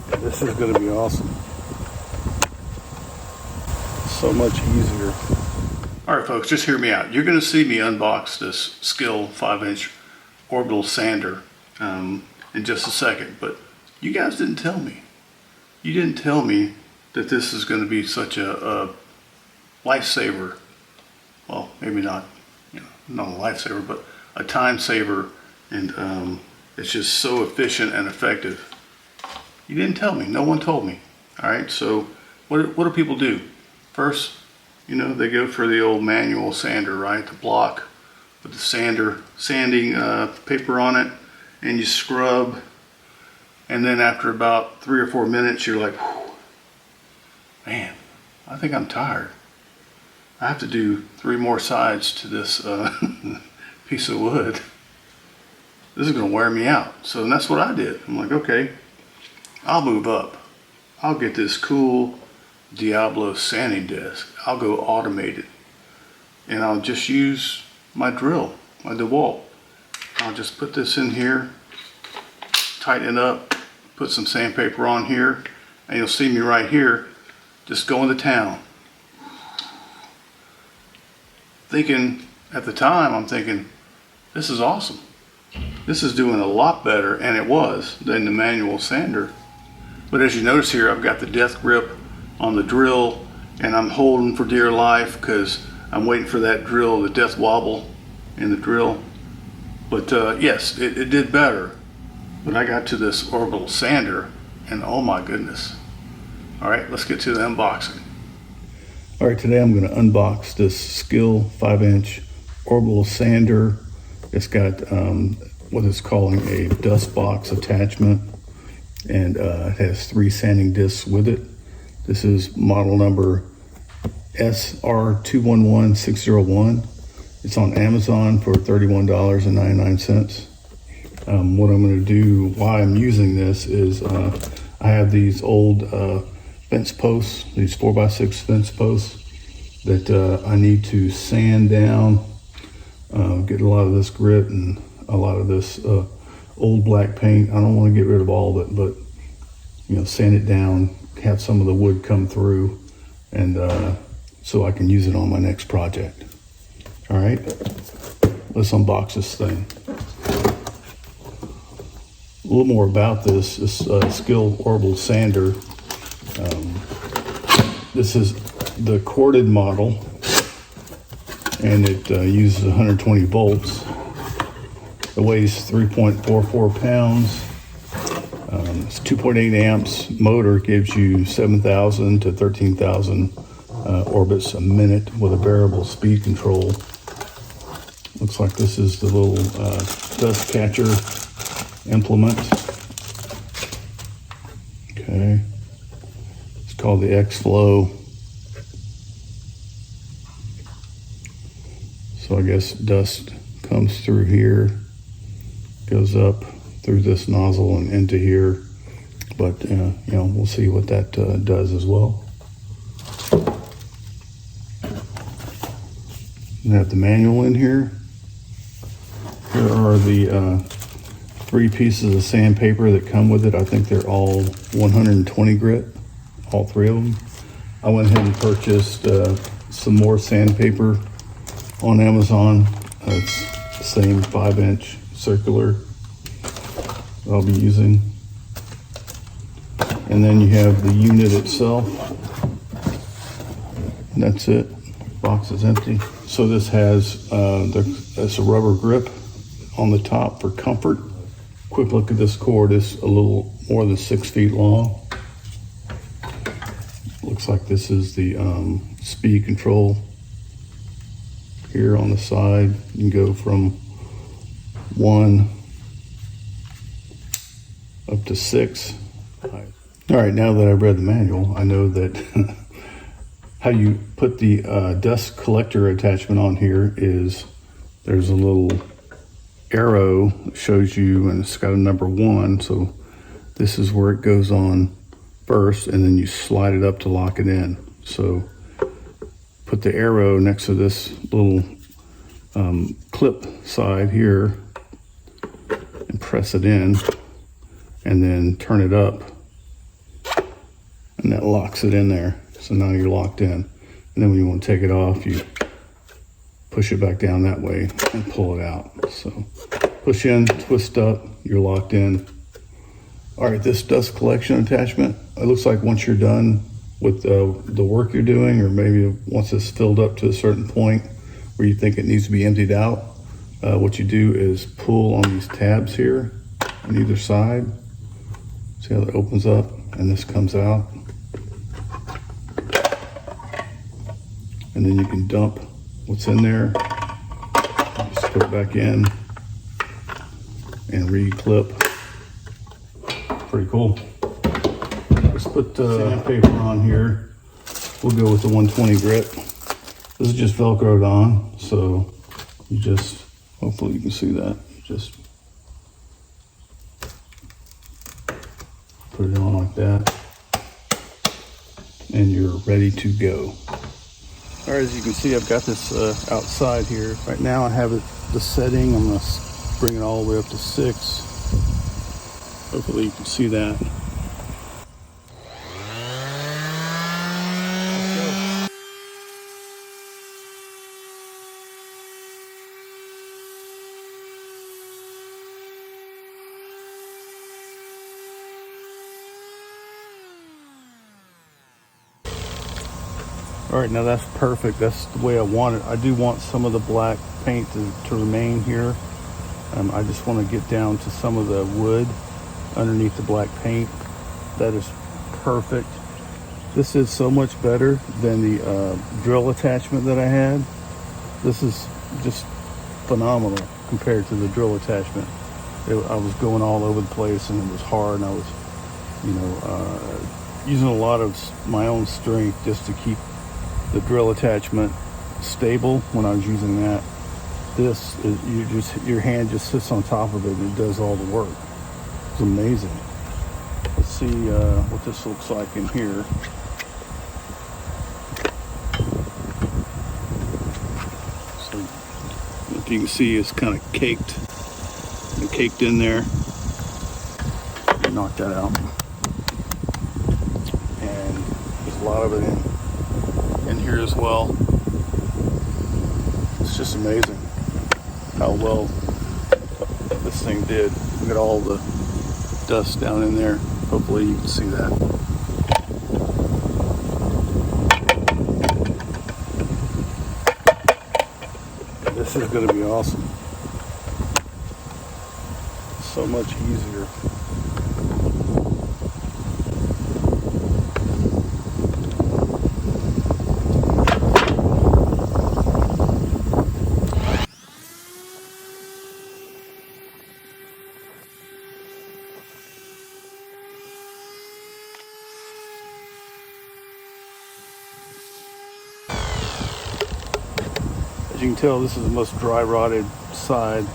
This is going to be awesome. So much easier. All right, folks, just hear me out. You're going to see me unbox this SKIL 5-inch orbital sander in just a second, but you guys didn't tell me. You didn't tell me that this is going to be such a lifesaver. Well, maybe not, not a lifesaver, but a time saver, and it's just so efficient and effective. You didn't tell me. No one told me. All right, so what do people do? First, they go for the old manual sander, right? The block with the sanding paper on it, and you scrub. And then after about 3 or 4 minutes, you're like, man, I think I'm tired. I have to do 3 more sides to this piece of wood. This is going to wear me out. So that's what I did. I'm like, okay, I'll move up. I'll get this cool Diablo sanding disc. I'll go automated. And I'll just use my drill, my DeWalt. I'll just put this in here, tighten it up, put some sandpaper on here, and you'll see me right here just going to town. Thinking, at the time, I'm thinking, this is awesome. This is doing a lot better, and it was, than the manual sander. But as you notice here, I've got the death grip on the drill, and I'm holding for dear life because I'm waiting for that drill, the death wobble in the drill. But yes, it did better. But I got to this orbital sander, and oh my goodness. All right, let's get to the unboxing. All right, today I'm going to unbox this SKIL 5-inch orbital sander. It's got what it's calling a dust box attachment, and it has 3 sanding discs with it. This is model number SR211601. It's on Amazon for $31.99. What I'm going to do, why I'm using this is I have these old fence posts, these 4x6 fence posts that I need to sand down, get a lot of this grit and a lot of this old black paint. I don't want to get rid of all of it, but sand it down, have some of the wood come through, and so I can use it on my next project. All right, let's unbox this thing. A little more about this SKIL Orbital sander. This is the corded model, and it uses 120 volts. It weighs 3.44 pounds. It's 2.8 amps. Motor gives you 7,000 to 13,000 orbits a minute with a variable speed control. Looks like this is the little dust catcher implement. Okay, it's called the X-Flow. So I guess dust comes through here, goes up through this nozzle and into here, but we'll see what that does as well. We have the manual in here. Here are the 3 pieces of sandpaper that come with it. I think they're all 120 grit, all 3 of them. I went ahead and purchased some more sandpaper on Amazon. It's the same 5-inch circular I'll be using. And then you have the unit itself. And that's it. Box is empty. So this has it's a rubber grip on the top for comfort. Quick look at this cord. It's a little more than 6 feet long. Looks like this is the speed control. Here on the side, you can go from 1 up to 6. All right, now that I've read the manual, I know that how you put the dust collector attachment on here is there's a little arrow that shows you, and it's got a number 1. So this is where it goes on first, and then you slide it up to lock it in. So put the arrow next to this little clip side here and press it in, and then turn it up that locks it in there. So now you're locked in. And then when you want to take it off, you push it back down that way and pull it out. So push in, twist up, you're locked in. All right, this dust collection attachment, it looks like once you're done with the work you're doing, or maybe once it's filled up to a certain point where you think it needs to be emptied out, what you do is pull on these tabs here on either side. See how that opens up and this comes out? And then you can dump what's in there, just put it back in and re-clip. Pretty cool. Let's put sandpaper on here. We'll go with the 120 grit. This is just Velcroed on, so you just, hopefully you can see that. Just put it on like that, and you're ready to go. All right, as you can see, I've got this outside here. Right now I have it the setting. I'm gonna bring it all the way up to 6. Hopefully you can see that. All right, now that's perfect. That's the way I want it. I do want some of the black paint to remain here. I just want to get down to some of the wood underneath the black paint. That is perfect. This is so much better than the drill attachment that I had. This is just phenomenal compared to the drill attachment. I was going all over the place and it was hard, and I was, using a lot of my own strength just to keep the drill attachment stable when I was using that. This is, your hand just sits on top of it and it does all the work. It's amazing. Let's see what this looks like in here. So if you can see, it's kind of caked in there. Knock that out. And there's a lot of it in here as well. It's just amazing how well this thing did. Look at all the dust down in there. Hopefully you can see that. This is going to be awesome. So much easier. As you can tell, this is the most dry rotted side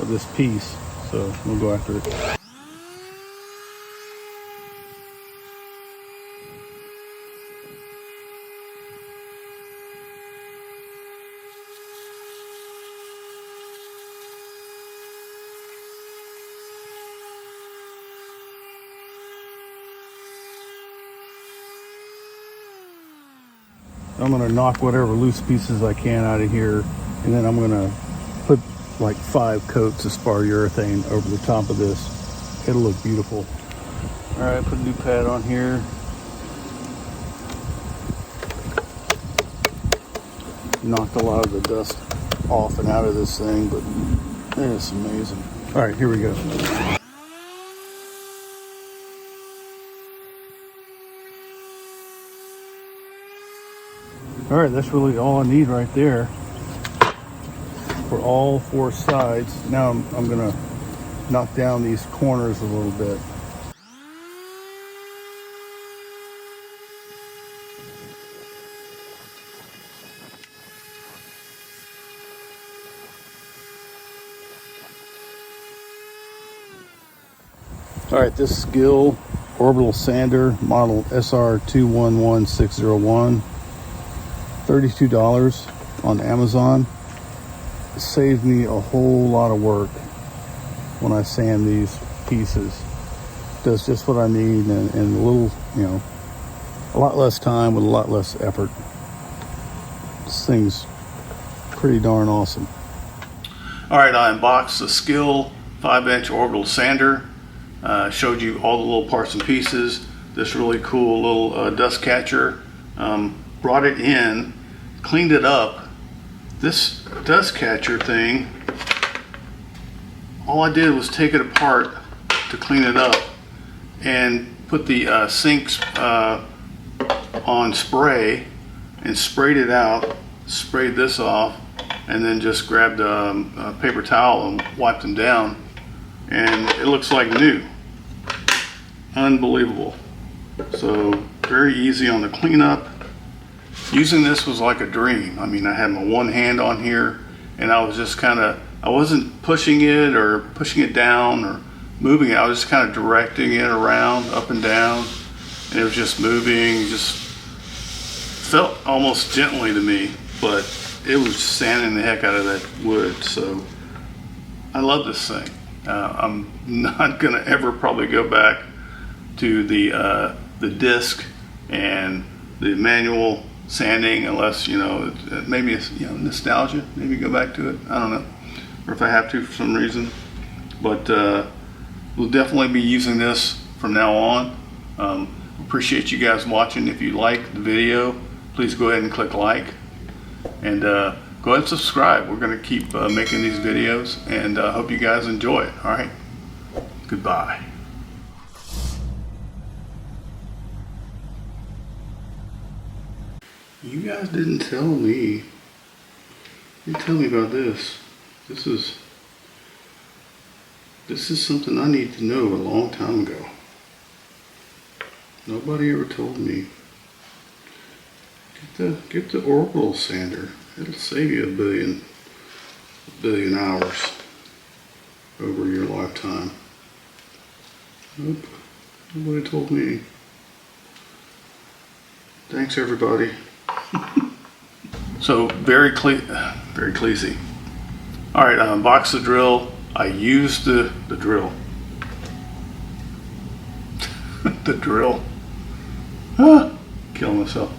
of this piece, so we'll go after it. I'm gonna knock whatever loose pieces I can out of here, and then I'm gonna put like 5 coats of polyurethane over the top of this. It'll look beautiful. All right, put a new pad on here. Knocked a lot of the dust off and out of this thing, but it's amazing. All right, here we go. All right, that's really all I need right there for all 4 sides. Now I'm gonna knock down these corners a little bit. All right, this SKIL Orbital Sander, model SR211601. $32 on Amazon. It saved me a whole lot of work when I sand these pieces. Does just what I need, and a little, a lot less time with a lot less effort. This thing's pretty darn awesome. All right, I unboxed the SKIL 5-inch orbital sander. Showed you all the little parts and pieces. This really cool little dust catcher. Brought it in, cleaned it up. This dust catcher thing, all I did was take it apart to clean it up and put the sinks on spray and sprayed it out, sprayed this off, and then just grabbed a paper towel and wiped them down, and it looks like new. Unbelievable. So very easy on the cleanup. Using this was like a dream. I mean, I had my one hand on here, and I was just I wasn't pushing it or pushing it down or moving it. I was just kind of directing it around, up and down, and it was just moving. Just felt almost gently to me, but it was sanding the heck out of that wood. So I love this thing. I'm not gonna ever probably go back to the disc and the manual sanding unless, you know, maybe it's, you know, nostalgia, maybe go back to it. I don't know, or if I have to for some reason. But we'll definitely be using this from now on. Appreciate you guys watching. If you like the video, please go ahead and click like, and go ahead and subscribe. We're going to keep making these videos, and hope you guys enjoy it. All right, goodbye. You guys didn't tell me. You didn't tell me about this. This is something I need to know a long time ago. Nobody ever told me. Get the orbital sander. It'll save you a billion hours over your lifetime. Nope. Nobody told me. Thanks, everybody. So very cleasy. All right, I unboxed the drill. I used the drill. The drill. Killing myself.